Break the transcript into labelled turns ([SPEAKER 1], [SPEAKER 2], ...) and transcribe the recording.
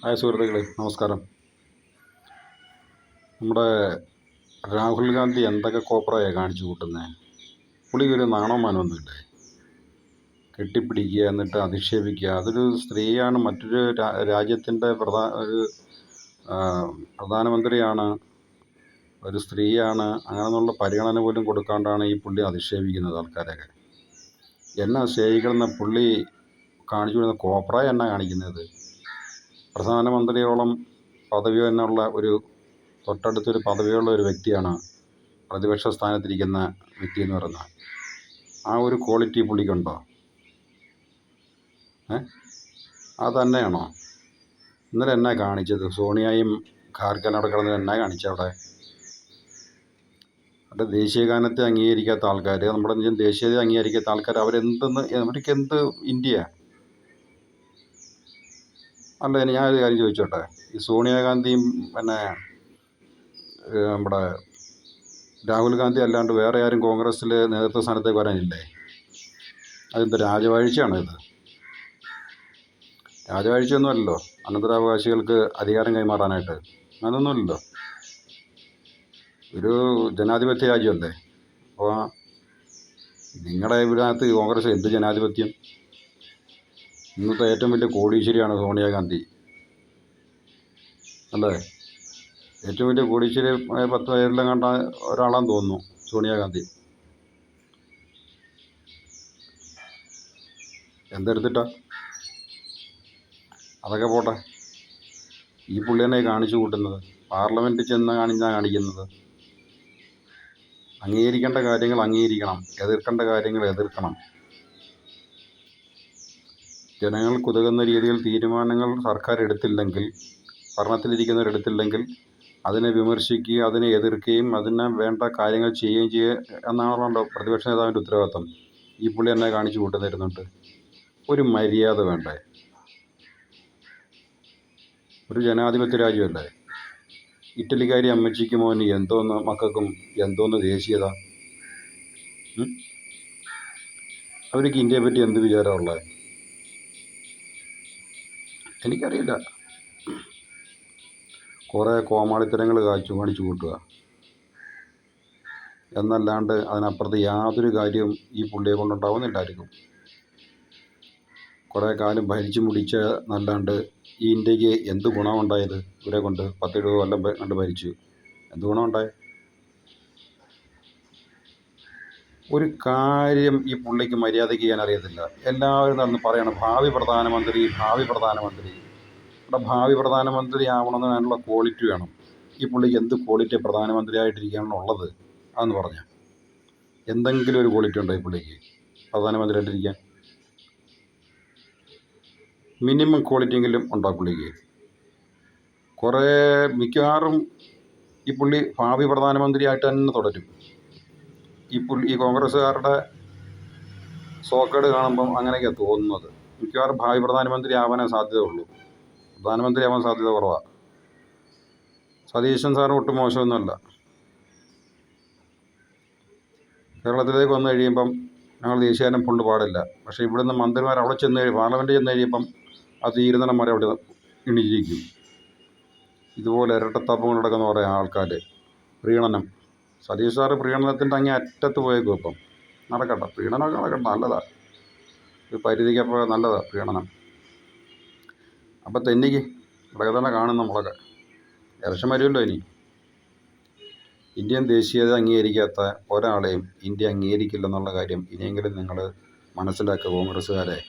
[SPEAKER 1] Hi സുഹൃത്തുക്കളെ, നമസ്കാരം. നമ്മുടെ രാഹുൽ ഗാന്ധി എന്തൊക്കെ കോപ്രായാണ് കാണിച്ചു കൂട്ടുന്നത്. പുള്ളിക്കൊരു നാണോ മാനമൊന്നുമില്ലേ? കെട്ടിപ്പിടിക്കുക, എന്നിട്ട് അധിക്ഷേപിക്കുക. അതൊരു സ്ത്രീയാണ്, മറ്റൊരു രാജ്യത്തിൻ്റെ പ്രധാനമന്ത്രിയാണ്, ഒരു സ്ത്രീയാണ്. അങ്ങനെയുള്ള പരിഗണന പോലും കൊടുക്കാണ്ടാണ് ഈ പുള്ളി അധിക്ഷേപിക്കുന്നത് ആൾക്കാരെയൊക്കെ. എന്നാ സ്നേഹിക്കുന്ന പുള്ളി കാണിച്ചു വരുന്ന കോപ്രായ എന്നാ കാണിക്കുന്നത്? പ്രധാനമന്ത്രിയോളം പദവി തന്നെയുള്ള തൊട്ടടുത്തൊരു പദവിയുള്ള ഒരു വ്യക്തിയാണ് പ്രതിപക്ഷ സ്ഥാനത്തിരിക്കുന്ന വ്യക്തി എന്ന് പറയുന്നത്. ആ ഒരു ക്വാളിറ്റി പുള്ളിക്കുണ്ടോ? അത് തന്നെയാണോ? ഇന്നലെ എന്നാ കാണിച്ചത്? സോണിയയും ഖാർഗെയും കിടന്നത് എന്നാ കാണിച്ചവിടെ? അവിടെ ദേശീയഗാനത്തെ അംഗീകരിക്കാത്ത ആൾക്കാർ, നമ്മുടെ ഇന്ത്യൻ ദേശീയതയെ അംഗീകരിക്കാത്ത ആൾക്കാർ, അവർക്കെന്ത് ഇന്ത്യ? അല്ല, ഞാനൊരു കാര്യം ചോദിച്ചോട്ടെ. ഈ സോണിയാഗാന്ധിയും നമ്മുടെ രാഹുൽ ഗാന്ധി അല്ലാണ്ട് വേറെ ആരും കോൺഗ്രസ്സിൽ നേതൃത്വ സ്ഥാനത്തേക്ക് വരാനില്ലേ? അതെന്ത് രാജവാഴ്ചയാണോ ഇത്? രാജവാഴ്ചയൊന്നുമല്ലല്ലോ അനന്തരാവകാശികൾക്ക് അധികാരം കൈമാറാനായിട്ട്. അതൊന്നുമില്ലല്ലോ. ഒരു ജനാധിപത്യ രാജ്യമല്ലേ. അപ്പോൾ നിങ്ങളുടെ ഇതിനകത്ത് കോൺഗ്രസ് എന്ത് ജനാധിപത്യം? ഇന്നത്തെ ഏറ്റവും വലിയ കോടീശ്വരിയാണ് സോണിയാഗാന്ധി, അല്ലേ? ഏറ്റവും വലിയ കോടീശ്വരി 10 പേരിലും കണ്ട ഒരാളാന്ന് തോന്നുന്നു സോണിയാഗാന്ധി. എന്തെടുത്തിട്ടാ? അതൊക്കെ പോട്ടെ. ഈ പുള്ളി തന്നെ കാണിച്ചു കൂട്ടുന്നത്. പാർലമെൻറ്റിൽ ചെന്ന് കാണിക്കുന്നത്. അംഗീകരിക്കേണ്ട കാര്യങ്ങൾ അംഗീകരിക്കണം, എതിർക്കേണ്ട കാര്യങ്ങൾ എതിർക്കണം. ജനങ്ങൾക്കുതകുന്ന രീതിയിൽ തീരുമാനങ്ങൾ സർക്കാർ എടുത്തില്ലെങ്കിൽ, ഭരണത്തിലിരിക്കുന്നവരെടുത്തില്ലെങ്കിൽ അതിനെ വിമർശിക്കുകയും അതിനെ എതിർക്കുകയും അതിന് വേണ്ട കാര്യങ്ങൾ ചെയ്യുകയും ചെയ്യുക എന്നാണല്ലോ പ്രതിപക്ഷ നേതാവിൻ്റെ ഉത്തരവാദിത്വം. ഈ പുള്ളി എന്നെ കാണിച്ചു കൂട്ടുന്നിരുന്നുണ്ട്. ഒരു മര്യാദ വേണ്ടേ? ഒരു ജനാധിപത്യ രാജ്യമല്ലേ. ഇറ്റലിക്കാരി അമ്മച്ചിക്ക് മോന് എന്തോന്ന് മക്കൾക്കും എന്തോന്ന് ദേശീയത? അവർക്ക് ഇന്ത്യയെ പറ്റി എന്ത് വിചാരമുള്ളത്? എനിക്കറിയില്ല. കുറേ കോമാളിത്തരങ്ങൾ കാണിച്ചു കൂട്ടുക എന്നല്ലാണ്ട് അതിനപ്പുറത്ത് യാതൊരു കാര്യവും ഈ പുള്ളിയെ കൊണ്ടുണ്ടാവുന്നില്ലായിരിക്കും. കുറേ കാലം ഭരിച്ചു മുടിച്ച എന്നല്ലാണ്ട് ഈ ഇന്ത്യക്ക് എന്ത് ഗുണമുണ്ടായത്? ഇവരെ കൊണ്ട് 10-20 കൊല്ലം കണ്ട് ഭരിച്ചു. എന്ത് ഗുണമുണ്ടായത്? ഒരു കാര്യം ഈ പുള്ളിക്ക് മര്യാദയ്ക്ക് ചെയ്യാൻ അറിയത്തില്ല. എല്ലാവരും നടന്ന് പറയണം ഭാവി പ്രധാനമന്ത്രി. ഇവിടെ ഭാവി പ്രധാനമന്ത്രി ആവണമെന്നതിനുള്ള ക്വാളിറ്റി വേണം. ഈ പുള്ളിക്ക് എന്ത് ക്വാളിറ്റി പ്രധാനമന്ത്രിയായിട്ടിരിക്കാനുള്ളത്? അതെന്ന് പറഞ്ഞാൽ എന്തെങ്കിലും ഒരു ക്വാളിറ്റി ഉണ്ടോ ഈ പുള്ളിക്ക് പ്രധാനമന്ത്രിയായിട്ടിരിക്കാൻ? മിനിമം ക്വാളിറ്റിയെങ്കിലും ഉണ്ടോ പുള്ളിക്ക്? മിക്കവാറും ഈ പുള്ളി ഭാവി പ്രധാനമന്ത്രിയായിട്ട് തന്നെ തുടരും. ഈ കോൺഗ്രസ്സുകാരുടെ സോക്കേട് കാണുമ്പം അങ്ങനെയൊക്കെയാണ് തോന്നുന്നത്. മിക്കവാറും ഭാവി പ്രധാനമന്ത്രി ആവാനേ സാധ്യതയുള്ളൂ. പ്രധാനമന്ത്രി ആവാൻ സാധ്യത കുറവാണ്. സതീശൻ സാറ് ഒട്ടും മോശമൊന്നുമല്ല. കേരളത്തിലേക്ക് വന്നു കഴിയുമ്പം ഞങ്ങൾ ദേശീയഗാനം ഫുള്ള് പാടില്ല. പക്ഷേ ഇവിടുന്ന് മന്ത്രിമാർ അവിടെ പാർലമെൻറ്റിൽ ചെന്ന് കഴിയുമ്പം ആ തീരുന്നിടംവരെ അവിടെ എണീച്ചിരിക്കും. ഇതുപോലെ ഇരട്ടത്താപ്പങ്ങൾ നടക്കുന്ന കുറേ ആൾക്കാർ. പ്രീണനം. സതീഷ് സാറ് പ്രീണനത്തിൻ്റെ അങ്ങേ അറ്റത്ത് പോയേക്കും. ഇപ്പം നടക്കട്ടെ, പ്രീണനമൊക്കെ നടക്കട്ടെ, നല്ലതാണ്. ഒരു പരിധിക്കപ്പോൾ നല്ലതാണ് പ്രീണനം. അപ്പം തെന്നിക്ക് ഇവിടെയൊക്കെ തന്നെ കാണും നമ്മളൊക്കെ. ഇലക്ഷൻ വരുമല്ലോ ഇനി. ഇന്ത്യൻ ദേശീയത അംഗീകരിക്കാത്ത ഒരാളെയും ഇന്ത്യ അംഗീകരിക്കില്ലെന്നുള്ള കാര്യം ഇനിയെങ്കിലും നിങ്ങൾ മനസ്സിലാക്കുക കോൺഗ്രസ്സുകാരെ.